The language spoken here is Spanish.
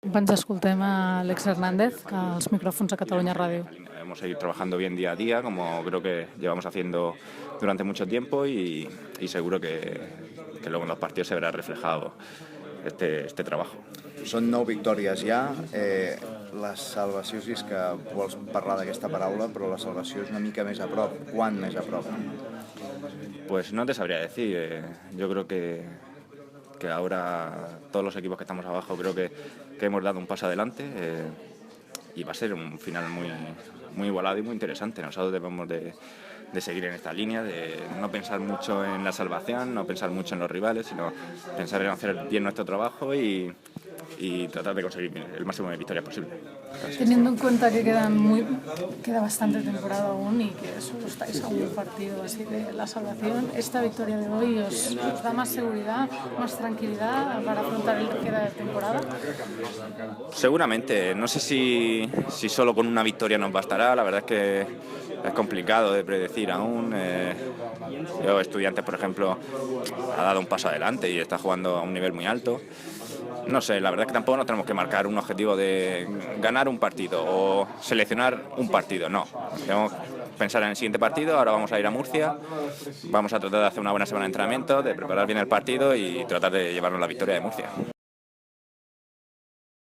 Ens escoltem a Alex Hernández, als micròfons a Catalunya Ràdio. Vamos a ir trabajando bien día a día, como creo que llevamos haciendo durante mucho tiempo, y seguro que luego en los partidos se verá reflejado este trabajo. Són 9 victòries ja. La salvació, si és que vols parlar d'aquesta paraula, però la salvació és una mica més a prop. Quant més a prop? Pues no te sabría decir. Yo creo que ahora todos los equipos que estamos abajo creo que hemos dado un paso adelante, y va a ser un final muy igualado y muy interesante. Nosotros debemos de seguir en esta línea, de no pensar mucho en la salvación, no pensar mucho en los rivales, sino pensar en hacer bien nuestro trabajo y tratar de conseguir el máximo de victorias posible. Teniendo en cuenta que queda bastante temporada aún y que solo estáis a un partido así de la salvación, ¿esta victoria de hoy os da más seguridad, más tranquilidad para afrontar el que queda de temporada? Seguramente. No sé si solo con una victoria nos bastará. La verdad es que es complicado de predecir aún. Yo, Estudiantes, por ejemplo, ha dado un paso adelante y está jugando a un nivel muy alto. No sé, la verdad es que tampoco nos tenemos que marcar un objetivo de ganar un partido o seleccionar un partido, no. Tenemos que pensar en el siguiente partido. Ahora vamos a ir a Murcia, vamos a tratar de hacer una buena semana de entrenamiento, de preparar bien el partido y tratar de llevarnos la victoria de Murcia.